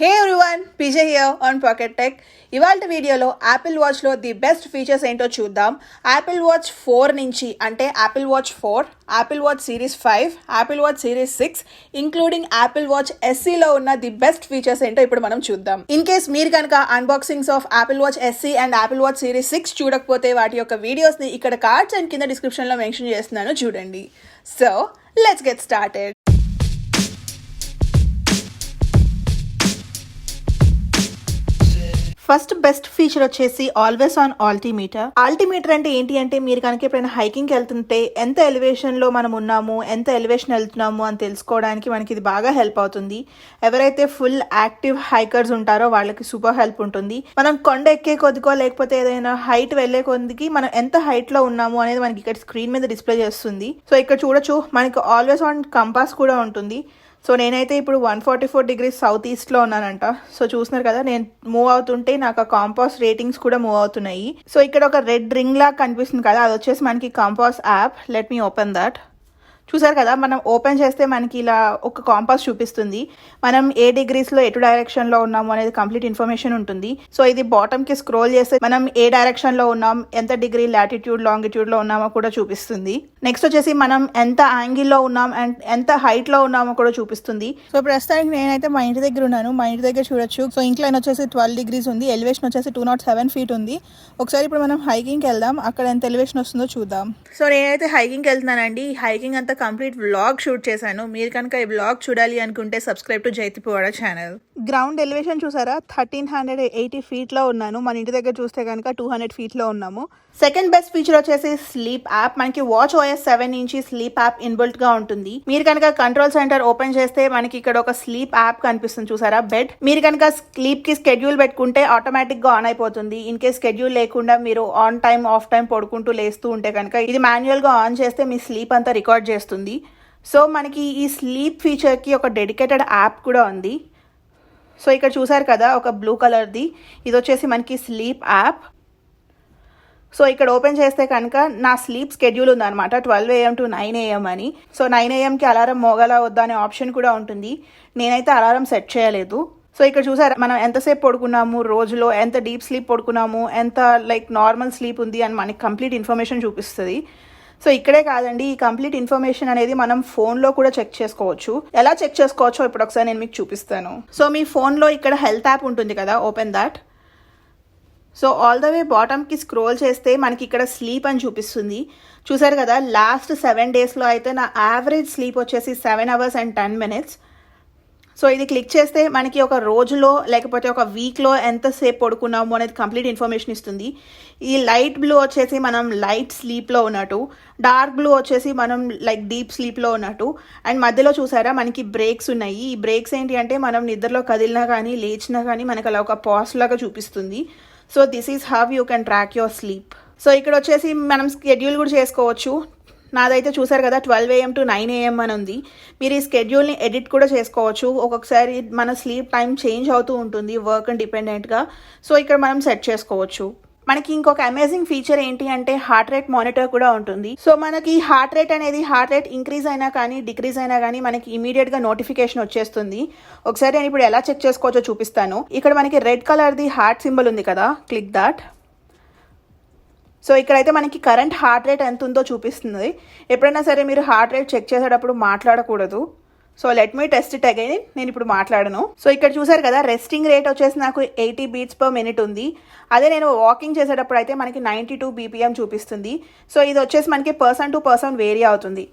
Hey everyone, PJ here on Pocket Tech. ఇవాళ వీడియోలో Apple వాచ్లో ది బెస్ట్ ఫీచర్స్ ఏంటో చూద్దాం. యాపిల్ వాచ్ 4 నుంచి అంటే Apple watch 4, Apple watch series 5, Apple watch series 6 including Apple watch SEలో ఉన్న ది బెస్ట్ ఫీచర్స్ ఏంటో ఇప్పుడు మనం చూద్దాం. ఇన్ కేస్ మీరు కనుక unboxings of Apple watch SE and Apple watch series 6 చూడకపోతే వాటి యొక్క వీడియోస్ని ఇక్కడ కార్డ్స్ అండ్ కింద డిస్క్రిప్షన్లో మెన్షన్ చేస్తున్నాను, చూడండి. So let's get started. First best feature వచ్చేసి ఆల్వేస్ ఆన్ ఆల్టిమీటర్. ఆల్టిమీటర్ అంటే ఏంటి అంటే, మీరు కనుక ఎప్పుడైనా హైకింగ్కి వెళ్తుంటే ఎంత ఎలివేషన్లో మనం ఉన్నాము, ఎంత ఎలివేషన్ వెళ్తున్నాము అని తెలుసుకోవడానికి మనకి ఇది బాగా హెల్ప్ అవుతుంది. ఎవరైతే ఫుల్ యాక్టివ్ హైకర్స్ ఉంటారో వాళ్ళకి సూపర్ హెల్ప్ ఉంటుంది. మనం కొండ ఎక్కే కొద్దికో లేకపోతే ఏదైనా హైట్ వెళ్లే కొద్దికి మనం ఎంత హైట్ లో ఉన్నాము అనేది మనకి ఇక్కడ స్క్రీన్ మీద డిస్ప్లే చేస్తుంది. సో ఇక్కడ చూడొచ్చు మనకి ఆల్వేస్ ఆన్ కంపాస్ కూడా ఉంటుంది. సో నేనైతే ఇప్పుడు 144 డిగ్రీస్ సౌత్ ఈస్ట్లో ఉన్నానంట. సో చూస్తున్నారు కదా, నేను మూవ్ అవుతుంటే నాకు ఆ కాంపాస్ రేటింగ్స్ కూడా మూవ్ అవుతున్నాయి. సో ఇక్కడ ఒక రెడ్ రింగ్ లాగా కనిపిస్తుంది కదా, అది వచ్చేసి మనకి compass app. Let me open that. చూసారు కదా, మనం ఓపెన్ చేస్తే మనకి ఇలా ఒక కాంపాస్ చూపిస్తుంది. మనం ఏ డిగ్రీస్లో ఎటు డైరెక్షన్లో ఉన్నాము అనేది కంప్లీట్ ఇన్ఫర్మేషన్ ఉంటుంది. సో ఇది బాటమ్కి స్క్రోల్ చేస్తే మనం ఏ డైరెక్షన్లో ఉన్నాం, ఎంత డిగ్రీ లాటిట్యూడ్ లాంగిట్యూడ్లో ఉన్నామో కూడా చూపిస్తుంది. నెక్స్ట్ వచ్చేసి మనం ఎంత యాంగిల్లో ఉన్నాం అండ్ ఎంత హైట్లో ఉన్నామో కూడా చూపిస్తుంది. సో ప్రస్తుతానికి నేనైతే మా ఇంటి దగ్గర ఉన్నాను. మా ఇంటి దగ్గర చూడొచ్చు. సో ఇంక్లైన్ వచ్చేసి 12 డిగ్రీస్ ఉంది, ఎలివేషన్ వచ్చేసి 207 ఫీట్ ఉంది. ఒకసారి ఇప్పుడు మనం హైకింగ్కి వెళ్దాం, అక్కడ ఎంత ఎలివేషన్ వస్తుందో చూద్దాం. సో నేనైతే హైకింగ్కి వెళ్తున్నానండి. హైకింగ్ అంతా కంప్లీట్ వ్లాగ్ షూట్ చేశాను. మీరు కనుక ఈ వ్లాగ్ చూడాలి అనుకుంటే సబ్స్క్రైబ్ టు జైతిపువాడ ఛానల్. గ్రౌండ్ ఎలివేషన్ చూసారా, 1380 ఫీట్లో ఉన్నాను. మన ఇంటి దగ్గర చూస్తే కనుక 200 ఫీట్లో ఉన్నాము. సెకండ్ బెస్ట్ ఫీచర్ వచ్చేసి స్లీప్ యాప్. మనకి వాచ్ OS 7 నుంచి స్లీప్ యాప్ ఇన్బిల్ట్ గా ఉంటుంది. మీరు కనుక కంట్రోల్ సెంటర్ ఓపెన్ చేస్తే మనకి ఇక్కడ ఒక స్లీప్ యాప్ కనిపిస్తుంది చూసారా, బెడ్. మీరు కనుక స్లీప్ కి స్కెడ్యూల్ పెట్టుకుంటే ఆటోమేటిక్ గా ఆన్ అయిపోతుంది. ఇన్ కేస్ స్కెడ్యూల్ లేకుండా మీరు ఆన్ టైం ఆఫ్ టైం పడుకుంటూ లేస్తూ ఉంటే కనుక ఇది మాన్యువల్ గా ఆన్ చేస్తే మీ స్లీప్ అంతా రికార్డ్ చేస్తుంది. సో మనకి ఈ స్లీప్ ఫీచర్ కి ఒక డెడికేటెడ్ యాప్ కూడా ఉంది. సో ఇక్కడ చూసారు కదా, ఒక బ్లూ కలర్ది, ఇది వచ్చేసి మనకి స్లీప్ యాప్. సో ఇక్కడ ఓపెన్ చేస్తే కనుక నా స్లీప్ స్కెడ్యూల్ ఉందన్నమాట, 12 AM to 9 AM అని. సో 9 AMకి అలారం మోగలా వద్దా అనే ఆప్షన్ కూడా ఉంటుంది. నేనైతే అలారం సెట్ చేయలేదు. సో ఇక్కడ చూసారా, మనం ఎంతసేపు పడుకున్నాము, రోజులో ఎంత డీప్ స్లీప్ పడుకున్నాము, ఎంత నార్మల్ స్లీప్ ఉంది అని మనకి కంప్లీట్ ఇన్ఫర్మేషన్ చూపిస్తుంది. సో ఇక్కడే కాదండి, ఈ కంప్లీట్ ఇన్ఫర్మేషన్ అనేది మనం ఫోన్లో కూడా చెక్ చేసుకోవచ్చు. ఎలా చెక్ చేసుకోవచ్చో ఇప్పుడు ఒకసారి నేను మీకు చూపిస్తాను. సో మీ ఫోన్లో ఇక్కడ హెల్త్ యాప్ ఉంటుంది కదా, open that. So all the way బాటమ్కి స్క్రోల్ చేస్తే మనకి ఇక్కడ స్లీప్ అని చూపిస్తుంది. చూసారు కదా, లాస్ట్ 7 డేస్లో అయితే నా యావరేజ్ స్లీప్ వచ్చేసి 7 hours and 10 minutes. సో ఇది క్లిక్ చేస్తే మనకి ఒక రోజులో లేకపోతే ఒక వీక్లో ఎంతసేపు పడుకున్నాము అనేది కంప్లీట్ ఇన్ఫర్మేషన్ ఇస్తుంది. ఈ లైట్ బ్లూ వచ్చేసి మనం లైట్ స్లీప్లో ఉన్నట్టు, డార్క్ బ్లూ వచ్చేసి మనం డీప్ స్లీప్లో ఉన్నట్టు. అండ్ మధ్యలో చూసారా మనకి బ్రేక్స్ ఉన్నాయి. ఈ బ్రేక్స్ ఏంటి అంటే మనం నిద్రలో కదిలినా కానీ లేచినా కానీ మనకి అలా ఒక పాస్ లాగా చూపిస్తుంది. So this is how you can track your sleep. So ఇక్కడ వచ్చేసి మనం స్కెడ్యూల్ కూడా చేసుకోవచ్చు. నాదైతే చూసారు కదా 12 AM to 9 AM అని ఉంది. మీరు ఈ స్కెడ్యూల్ని ఎడిట్ కూడా చేసుకోవచ్చు. ఒక్కొక్కసారి మన స్లీప్ టైం చేంజ్ అవుతూ ఉంటుంది వర్క్ డిపెండెంట్గా. సో ఇక్కడ మనం సెట్ చేసుకోవచ్చు. మనకి ఇంకొక అమేజింగ్ ఫీచర్ ఏంటి అంటే హార్ట్ రేట్ మానిటర్ కూడా ఉంటుంది. సో మనకి హార్ట్ రేట్ ఇంక్రీజ్ అయినా కానీ డిక్రీజ్ అయినా కానీ మనకి ఇమీడియట్ గా నోటిఫికేషన్ వచ్చేస్తుంది. ఒకసారి నేను ఇప్పుడు ఎలా చెక్ చేసుకోవచ్చో చూపిస్తాను. ఇక్కడ మనకి రెడ్ కలర్ది హార్ట్ సింబల్ ఉంది కదా, క్లిక్ దాట్. సో ఇక్కడైతే మనకి కరెంట్ హార్ట్ రేట్ ఎంత ఉందో చూపిస్తుంది. ఎప్పుడైనా సరే మీరు హార్ట్ రేట్ చెక్ చేసేటప్పుడు మాట్లాడకూడదు. So let me test it again. నేను ఇప్పుడు మాట్లాడను. సో ఇక్కడ చూసారు కదా, రెస్టింగ్ రేట్ వచ్చేసి నాకు 80 beats per minute ఉంది. అదే నేను వాకింగ్ చేసేటప్పుడు అయితే మనకి 92 BPM చూపిస్తుంది. సో ఇది వచ్చేసి మనకి పర్సన్ టు పర్సన్ వేరీ అవుతుంది.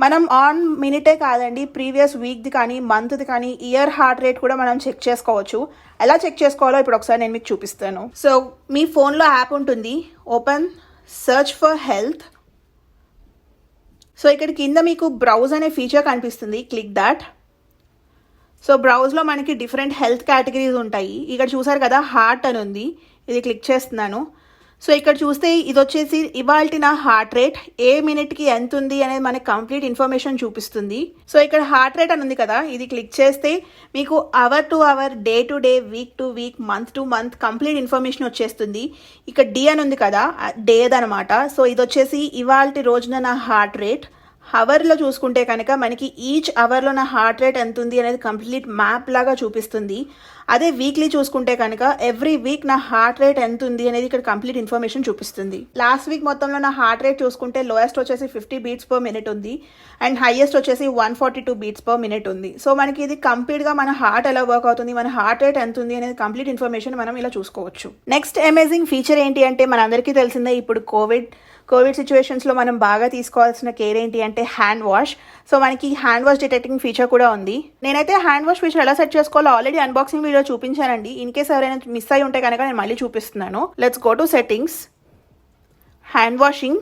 మనం ఆన్ మినిటే కాదండి, ప్రీవియస్ వీక్ది కానీ మంత్ది కానీ ఇయర్ హార్ట్ రేట్ కూడా మనం చెక్ చేసుకోవచ్చు. ఎలా చెక్ చేసుకోవాలో ఇప్పుడు ఒకసారి నేను మీకు చూపిస్తాను. సో మీ ఫోన్లో యాప్ ఉంటుంది, open search for health. So ఇక్కడ కింద మీకు బ్రౌజ్ అనే ఫీచర్ కనిపిస్తుంది, క్లిక్ దాట్. సో బ్రౌజ్లో మనకి డిఫరెంట్ హెల్త్ కేటగిరీస్ ఉంటాయి. ఇక్కడ చూసారు కదా, హార్ట్ అని ఉంది, ఇది క్లిక్ చేస్తున్నాను. సో ఇక్కడ చూస్తే ఇది వచ్చేసి ఇవాల్టి నా హార్ట్ రేట్ ఏ మినిట్కి ఎంత ఉంది అనేది మనకి కంప్లీట్ ఇన్ఫర్మేషన్ చూపిస్తుంది. సో ఇక్కడ హార్ట్ రేట్ అని ఉంది కదా, ఇది క్లిక్ చేస్తే మీకు hour to hour, day to day, week to week, month to month complete information వచ్చేస్తుంది. ఇక్కడ డి అని ఉంది కదా, డేదనమాట. సో ఇది వచ్చేసి ఇవాల్టి రోజున నా హార్ట్ రేట్. అవర్లో చూసుకుంటే కనుక మనకి ఈచ్ అవర్లో నా హార్ట్ రేట్ ఎంత ఉంది అనేది కంప్లీట్ మ్యాప్ లాగా చూపిస్తుంది. అదే వీక్లీ చూసుకుంటే కనుక ఎవ్రీ వీక్ నా హార్ట్ రేట్ ఎంత ఉంది అనేది ఇక్కడ కంప్లీట్ ఇన్ఫర్మేషన్ చూపిస్తుంది. లాస్ట్ వీక్ మొత్తంలో నా హార్ట్ రేట్ చూసుకుంటే లోయెస్ట్ వచ్చేసి 50 బీట్స్ పర్ మినిట్ ఉంది అండ్ హైయెస్ట్ వచ్చేసి 142 బీట్స్ పర్ మినిట్ ఉంది. సో మనకి ఇది కంప్లీట్గా మన హార్ట్ ఎలా వర్క్ అవుతుంది, మన హార్ట్ రేట్ ఎంత ఉంది అనేది కంప్లీట్ ఇన్ఫర్మేషన్ మనం ఇలా చూసుకోవచ్చు. నెక్స్ట్ అమేజింగ్ ఫీచర్ ఏంటి అంటే మనందరికీ తెలిసిందే ఇప్పుడు కోవిడ్ సిచ్యువేషన్స్లో మనం బాగా తీసుకోవాల్సిన కేర్ ఏంటి అంటే హ్యాండ్ వాష్. సో మనకి హ్యాండ్ వాష్ డిటెక్టింగ్ ఫీచర్ కూడా ఉంది. నేనైతే హ్యాండ్ వాష్ ఫీచర్ ఎలా సెట్ చేసుకోవాలో ఆల్రెడీ అన్బాక్సింగ్ వీడియో చూపించానండి. ఇన్ కేస్ ఎవరైనా మిస్ అయి ఉంటే కనుక నేను మళ్ళీ చూపిస్తున్నాను. Let's go to settings, hand washing.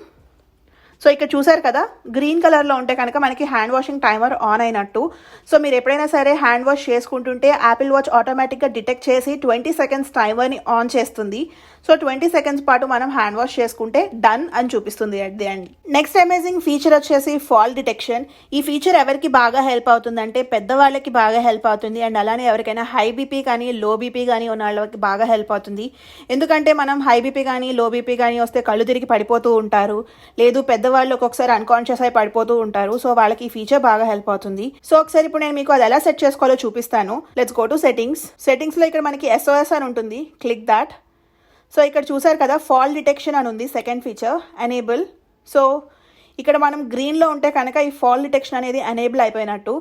So ఇక్కడ చూసారు కదా గ్రీన్ కలర్లో ఉంటే కనుక మనకి హ్యాండ్ వాషింగ్ టైమర్ ఆన్ అయినట్టు. సో మీరు ఎప్పుడైనా సరే హ్యాండ్ వాష్ చేసుకుంటుంటే యాపిల్ వాచ్ ఆటోమేటిక్గా డిటెక్ట్ చేసి 20 సెకండ్స్ టైమర్ని ఆన్ చేస్తుంది. సో 20 సెకండ్స్ పాటు మనం హ్యాండ్ వాష్ చేసుకుంటే డన్ అని చూపిస్తుంది at the end. Next amazing feature వచ్చేసి ఫాల్ డిటెక్షన్. ఈ ఫీచర్ ఎవరికి బాగా హెల్ప్ అవుతుందంటే పెద్దవాళ్ళకి బాగా హెల్ప్ అవుతుంది అండ్ అలానే ఎవరికైనా హై బీపీ కానీ లో బీపీ కానీ ఉన్న వాళ్ళకి బాగా హెల్ప్ అవుతుంది. ఎందుకంటే మనం హై బీపీ కానీ లో బీపీ కానీ వస్తే కళ్ళు తిరిగి పడిపోతూ ఉంటారు, లేదు పెద్దవాళ్ళు ఒక్కొక్కసారి అన్కాన్షియస్ అయి పడిపోతూ ఉంటారు. సో వాళ్ళకి ఈ ఫీచర్ బాగా హెల్ప్ అవుతుంది. సో ఒకసారి ఇప్పుడు నేను మీకు అది ఎలా సెట్ చేసుకోవాలో చూపిస్తాను. లెట్స్ గో టు సెట్టింగ్స్ లో ఇక్కడ మనకి SOS అని ఉంటుంది, క్లిక్ దాట్. సో ఇక్కడ చూసారు కదా ఫాల్ డిటెక్షన్ అని ఉంది, సెకండ్ ఫీచర్ ఎనేబుల్. సో ఇక్కడ మనం గ్రీన్లో ఉంటే కనుక ఈ ఫాల్ డిటెక్షన్ అనేది ఎనేబుల్ అయిపోయినట్టు.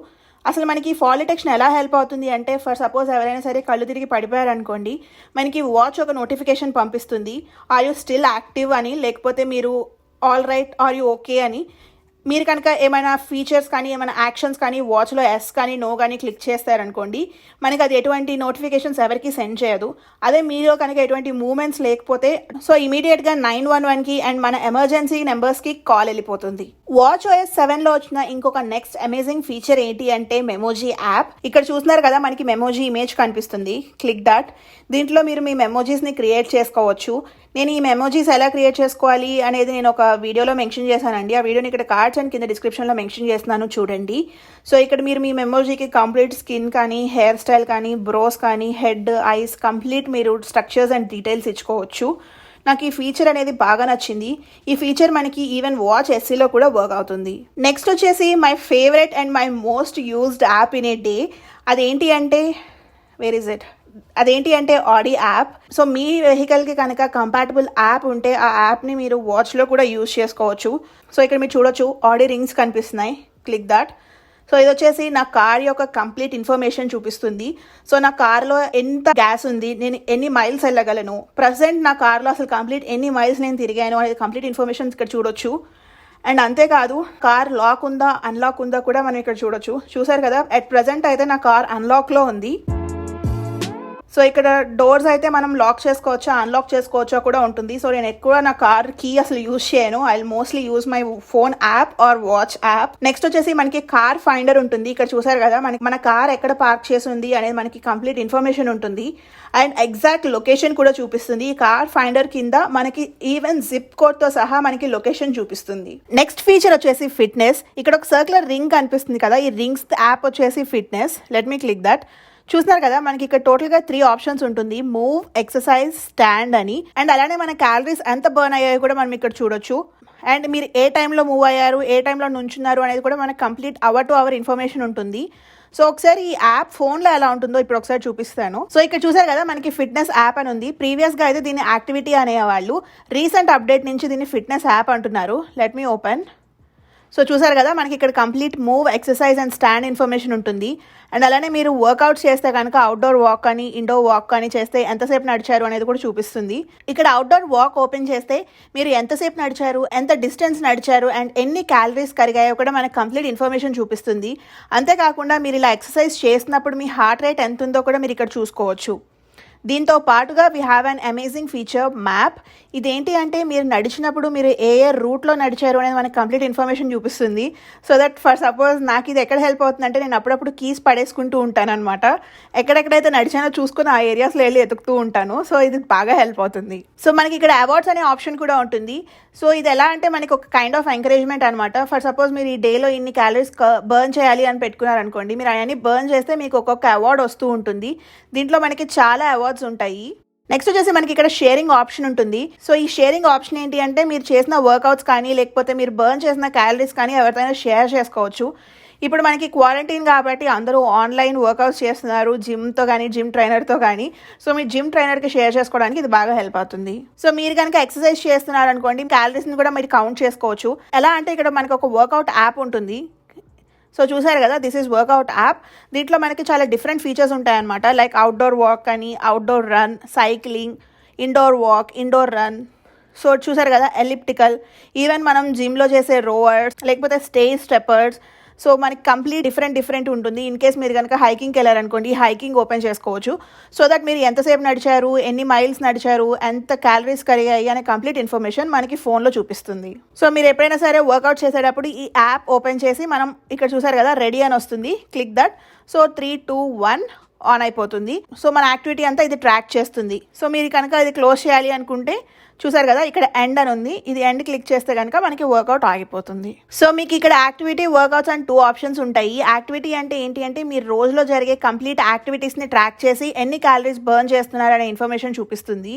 అసలు మనకి ఈ ఫాల్ డిటెక్షన్ ఎలా హెల్ప్ అవుతుంది అంటే ఫర్ సపోజ్ ఎవరైనా సరే కళ్ళు తిరిగి పడిపోయారనుకోండి, మనకి వాచ్ ఒక నోటిఫికేషన్ పంపిస్తుంది, ఆర్ యూ స్టిల్ యాక్టివ్ అని, లేకపోతే మీరు all right are you okay అని. మీరు కనుక ఏమైనా ఫీచర్స్ కానీ ఏమైనా యాక్షన్స్ కానీ వాచ్లో ఎస్ కానీ నో కానీ క్లిక్ చేస్తారనుకోండి, మనకి అది ఎటువంటి నోటిఫికేషన్స్ ఎవరికి సెండ్ చేయదు. అదే మీలో కనుక ఎటువంటి మూమెంట్స్ లేకపోతే సో ఇమీడియట్గా 911కి అండ్ మన ఎమర్జెన్సీ నెంబర్స్కి కాల్ వెళ్ళిపోతుంది. వాచ్ OS 7లో వచ్చిన ఇంకొక నెక్స్ట్ అమేజింగ్ ఫీచర్ ఏంటి అంటే మెమోజీ యాప్. ఇక్కడ చూస్తున్నారు కదా మనకి మెమోజీ ఇమేజ్ కనిపిస్తుంది, క్లిక్ దాట్. దీంట్లో మీరు మీ మెమోజీస్ని క్రియేట్ చేసుకోవచ్చు. నేను ఈ మెమోజీస్ ఎలా క్రియేట్ చేసుకోవాలి అనేది నేను ఒక వీడియోలో మెన్షన్ చేశానండి. ఆ వీడియోని ఇక్కడ కార్డ్స్ అండ్ కింద డిస్క్రిప్షన్లో మెన్షన్ చేస్తున్నాను, చూడండి. సో ఇక్కడ మీరు మీ మెమోజీకి కంప్లీట్ స్కిన్ కానీ హెయిర్ స్టైల్ కానీ బ్రోస్ కానీ హెడ్ ఐస్ కంప్లీట్ మీరు స్ట్రక్చర్స్ అండ్ డీటెయిల్స్ ఇచ్చుకోవచ్చు. నాకు ఈ ఫీచర్ అనేది బాగా నచ్చింది. ఈ ఫీచర్ మనకి ఈవెన్ వాచ్ SEలో కూడా వర్క్ అవుతుంది. నెక్స్ట్ వచ్చేసి my favourite and my most used app in a day. అదేంటి అంటే ఆడి యాప్. సో మీ వెహికల్కి కనుక కంపాటబుల్ యాప్ ఉంటే ఆ యాప్ని మీరు వాచ్లో కూడా యూజ్ చేసుకోవచ్చు. సో ఇక్కడ మీరు చూడొచ్చు ఆడి రింగ్స్ కనిపిస్తున్నాయి, క్లిక్ దాట్. సో ఇది వచ్చేసి నా కార్ యొక్క కంప్లీట్ ఇన్ఫర్మేషన్ చూపిస్తుంది. సో నా కార్లో ఎంత గ్యాస్ ఉంది, నేను ఎన్ని మైల్స్ వెళ్ళగలను, ప్రజెంట్ నా కార్లో అసలు కంప్లీట్ ఎన్ని మైల్స్ నేను తిరిగాను అనేది కంప్లీట్ ఇన్ఫర్మేషన్ ఇక్కడ చూడొచ్చు. అండ్ అంతేకాదు కార్ లాక్ ఉందా అన్లాక్ ఉందా కూడా మనం ఇక్కడ చూడొచ్చు. చూసారు కదా అట్ ప్రజెంట్ అయితే నా కార్ అన్లాక్లో ఉంది. సో ఇక్కడ డోర్స్ అయితే మనం లాక్ చేసుకోవచ్చా అన్లాక్ చేసుకోవచ్చా కూడా ఉంటుంది. సో నేను ఎక్కువ నా కార్ కీ అసలు యూజ్ చేయను, I mostly use my phone app or watch app. Next వచ్చేసి మనకి కార్ ఫైండర్ ఉంటుంది. ఇక్కడ చూసారు కదా మన కార్ ఎక్కడ పార్క్ చేసి ఉంది అనేది మనకి కంప్లీట్ ఇన్ఫర్మేషన్ ఉంటుంది అండ్ ఎగ్జాక్ట్ లొకేషన్ కూడా చూపిస్తుంది. ఈ కార్ ఫైండర్ కింద మనకి ఈవెన్ జిప్ కోడ్తో సహా మనకి లొకేషన్ చూపిస్తుంది. నెక్స్ట్ ఫీచర్ వచ్చేసి ఫిట్నెస్. ఇక్కడ ఒక సర్క్యులర్ రింగ్ కనిపిస్తుంది కదా, ఈ రింగ్స్ యాప్ వచ్చేసి fitness. Let me click that. చూస్తున్నారు కదా మనకి ఇక్కడ టోటల్గా 3 ఆప్షన్స్ ఉంటుంది, మూవ్, ఎక్సర్సైజ్, స్టాండ్ అని. అండ్ అలానే మన క్యాలరీస్ ఎంత బర్న్ అయ్యాయో కూడా మనం ఇక్కడ చూడొచ్చు. అండ్ మీరు ఏ టైంలో మూవ్ అయ్యారు, ఏ టైంలో నుంచున్నారు అనేది కూడా మనకి complete hour to hour information ఉంటుంది. సో ఒకసారి ఈ యాప్ ఫోన్లో ఎలా ఉంటుందో ఇప్పుడు ఒకసారి చూపిస్తాను. సో ఇక్కడ చూసారు కదా మనకి ఫిట్నెస్ యాప్ అని ఉంది. ప్రీవియస్గా అయితే దీన్ని యాక్టివిటీ అనేవాళ్ళు, రీసెంట్ అప్డేట్ నుంచి దీన్ని ఫిట్నెస్ యాప్ అంటున్నారు. Let me open. సో చూసారు కదా మనకి ఇక్కడ complete move, exercise and stand information ఉంటుంది. అండ్ అలానే మీరు వర్కౌట్స్ చేస్తే కనుక అవుట్డోర్ వాక్ కానీ ఇండోర్ వాక్ కానీ చేస్తే ఎంతసేపు నడిచారు అనేది కూడా చూపిస్తుంది. ఇక్కడ అవుట్డోర్ వాక్ ఓపెన్ చేస్తే మీరు ఎంతసేపు నడిచారు, ఎంత డిస్టెన్స్ నడిచారు అండ్ ఎన్ని క్యాలరీస్ కరిగాయో కూడా మనకు కంప్లీట్ ఇన్ఫర్మేషన్ చూపిస్తుంది. అంతేకాకుండా మీరు ఇలా ఎక్సర్సైజ్ చేసినప్పుడు మీ హార్ట్ రేట్ ఎంత ఉందో కూడా మీరు ఇక్కడ చూసుకోవచ్చు. దీంతో పాటుగా we have an amazing feature map. ఇదేంటి అంటే మీరు నడిచినప్పుడు మీరు ఏ రూట్లో నడిచారు అనేది మనకి కంప్లీట్ ఇన్ఫర్మేషన్ చూపిస్తుంది. సో దట్ ఫర్ సపోజ్ నాకు ఇది ఎక్కడ హెల్ప్ అవుతుందంటే నేను అప్పుడప్పుడు కీస్ పడేసుకుంటూ ఉంటాను అనమాట. ఎక్కడెక్కడైతే నడిచానో చూసుకుని ఆ ఏరియాస్లో వెళ్ళి ఎతుకుతూ ఉంటాను. సో ఇది బాగా హెల్ప్ అవుతుంది. సో మనకి ఇక్కడ అవార్డ్స్ అనే ఆప్షన్ కూడా ఉంటుంది. సో ఇది ఎలా అంటే మనకి ఒక కైండ్ ఆఫ్ ఎంకరేజ్మెంట్ అనమాట. ఫర్ సపోజ్ మీరు ఈ డేలో ఇన్ని క్యాలరీస్ బర్న్ చేయాలి అని పెట్టుకున్నారనుకోండి, మీరు అవన్నీ బర్న్ చేస్తే మీకు ఒక్కొక్క అవార్డ్ వస్తూ ఉంటుంది. దీంట్లో మనకి చాలా అవార్డ్స్ ఉంటాయి. నెక్స్ట్ వచ్చేసి మనకి ఇక్కడ షేరింగ్ ఆప్షన్ ఉంటుంది. సో ఈ షేరింగ్ ఆప్షన్ ఏంటి అంటే మీరు చేసిన వర్కౌట్స్ కానీ లేకపోతే మీరు బర్న్ చేసిన క్యాలరీస్ కానీ ఎవరితోనైనా షేర్ చేసుకోవచ్చు. ఇప్పుడు మనకి క్వారంటైన్ కాబట్టి అందరూ ఆన్లైన్ వర్కౌట్స్ చేస్తున్నారు, జిమ్తో కానీ జిమ్ ట్రైనర్తో కానీ. సో మీ జిమ్ ట్రైనర్కి షేర్ చేసుకోవడానికి ఇది బాగా హెల్ప్ అవుతుంది. సో మీరు కనుక ఎక్సర్సైజ్ చేస్తున్నారు అనుకోండి, క్యాలరీస్ని కూడా మీరు కౌంట్ చేసుకోవచ్చు. ఎలా అంటే ఇక్కడ మనకు ఒక వర్కౌట్ యాప్ ఉంటుంది. సో చూసారు కదా, దిస్ ఈజ్ వర్కౌట్ యాప్. దీంట్లో మనకి చాలా డిఫరెంట్ ఫీచర్స్ ఉంటాయన్నమాట. లైక్ అవుట్డోర్ వాక్ అని, outdoor run, cycling, indoor walk, indoor run. So చూసారు కదా, ఎలిప్టికల్, ఈవెన్ మనం జిమ్లో చేసే రోవర్స్ లేకపోతే స్టేజ్ స్టెప్పర్స్. సో మనకి కంప్లీట్ డిఫరెంట్ ఉంటుంది. ఇన్ కేస్ మీరు కనుక హైకింగ్కి వెళ్ళారనుకోండి, హైకింగ్ ఓపెన్ చేసుకోవచ్చు. సో దట్ మీరు ఎంతసేపు నడిచారు, ఎన్ని మైల్స్ నడిచారు, ఎంత క్యాలరీస్ కరిగాయి అనే కంప్లీట్ ఇన్ఫర్మేషన్ మనకి ఫోన్లో చూపిస్తుంది. సో మీరు ఎప్పుడైనా సరే వర్కౌట్ చేసేటప్పుడు ఈ యాప్ ఓపెన్ చేసి, మనం ఇక్కడ చూసారు కదా రెడీ అని వస్తుంది, క్లిక్ దట్. సో 3, 2, 1 ఆన్ అయిపోతుంది. సో మన యాక్టివిటీ అంతా ఇది ట్రాక్ చేస్తుంది. సో మీరు కనుక ఇది క్లోజ్ చేయాలి అనుకుంటే చూసారు కదా, ఇక్కడ ఎండ్ అని ఉంది, ఇది ఎండ్ క్లిక్ చేస్తే కనుక మనకి వర్కౌట్ ఆగిపోతుంది. సో మీకు ఇక్కడ యాక్టివిటీ, వర్కౌట్స్ అండ్ 2 ఆప్షన్స్ ఉంటాయి. యాక్టివిటీ అంటే ఏంటి అంటే మీరు రోజులో జరిగే కంప్లీట్ యాక్టివిటీస్ని ట్రాక్ చేసి ఎన్ని క్యాలరీస్ బర్న్ చేస్తున్నారనే ఇన్ఫర్మేషన్ చూపిస్తుంది.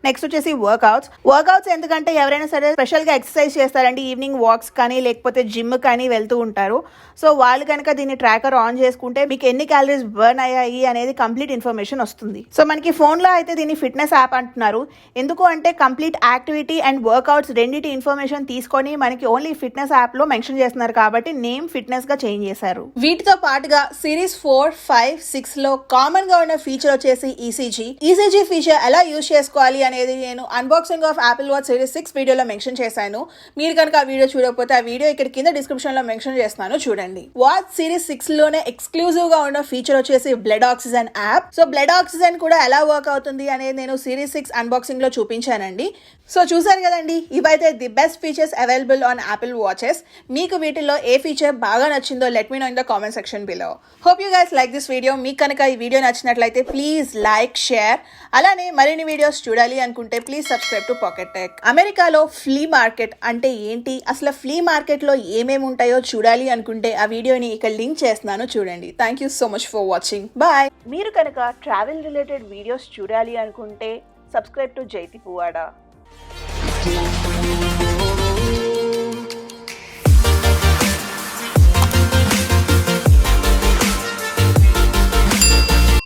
నెక్స్ట్ వచ్చేసి వర్కౌట్స్ ఎందుకంటే ఎవరైనా సరే స్పెషల్గా ఎక్సర్సైజ్ చేస్తారండి, ఈవినింగ్ వాక్స్ కానీ లేకపోతే జిమ్ కానీ వెళ్తూ ఉంటారు. సో వాళ్ళు కనుక దీన్ని ట్రాకర్ ఆన్ చేసుకుంటే మీకు ఎన్ని క్యాలరీస్ బర్న్ అయ్యాయి అనేది కంప్లీట్ ఇన్ఫర్మేషన్ వస్తుంది. సో మనకి ఫోన్లో అయితే దీన్ని ఫిట్నెస్ యాప్ అంటున్నారు. ఎందుకు అంటే కంప్లీట్ యాక్టివిటీ అండ్ వర్కౌట్స్ రెండింటి ఇన్ఫర్మేషన్ తీసుకొని మనకి ఓన్లీ ఫిట్నెస్ యాప్లో మెన్షన్ చేస్తున్నారు కాబట్టి నేమ్ ఫిట్నెస్గా చేంజ్ చేశారు. వీటితో పాటుగా సిరీస్ 4, 5, 6లో కామన్గా ఉన్న ఫీచర్ వచ్చేసి ఈసీజీ ఫీచర్ ఎలా యూజ్ చేసుకోవాలి అనేది నేను unboxing of Apple watch series 6 వీడియోలో మెన్షన్ చేశాను. మీరు కనుక ఆ వీడియో చూడకపోతే ఆ వీడియో ఇక్కడ కింద డిస్క్రిప్షన్లో మెన్షన్ చేస్తున్నాను, చూడండి. వాచ్ సిరీస్ 6లోనే ఎక్స్క్లూజివ్గా ఉన్న ఫీచర్ వచ్చేసి blood oxygen app. So blood oxygen కూడా ఎలా వర్క్ అవుతుంది అనేది నేను సిరీస్ 6 అన్బాక్సింగ్లో చూపించానండి. సో చూసారు కదండి, ఇవైతే the best features available on Apple watches. మీకు వీటిల్లో ఏ ఫీచర్ బాగా నచ్చిందో let me know in the comment section below. Hope you guys like this video. మీకు కనుక ఈ వీడియో నచ్చినట్లయితే ప్లీజ్ లైక్, షేర్. అలానే మరిన్ని వీడియోస్ చూడాలి అనుకుంటే please subscribe to pocket tech. అమెరికాలో ఫ్లీ మార్కెట్ అంటే ఏంటి, అసలు ఫ్లీ మార్కెట్లో ఏమేమి ఉంటాయో చూడాలి అనుకుంటే ఆ వీడియోని ఇక్కడ లింక్ చేస్తున్నాను, చూడండి. Thank you so much for watching. Bye. మీరు కనుక ట్రావెల్ రిలేటెడ్ వీడియోస్ చూడాలి అనుకుంటే సబ్స్క్రైబ్ టు జైతి పువాడా.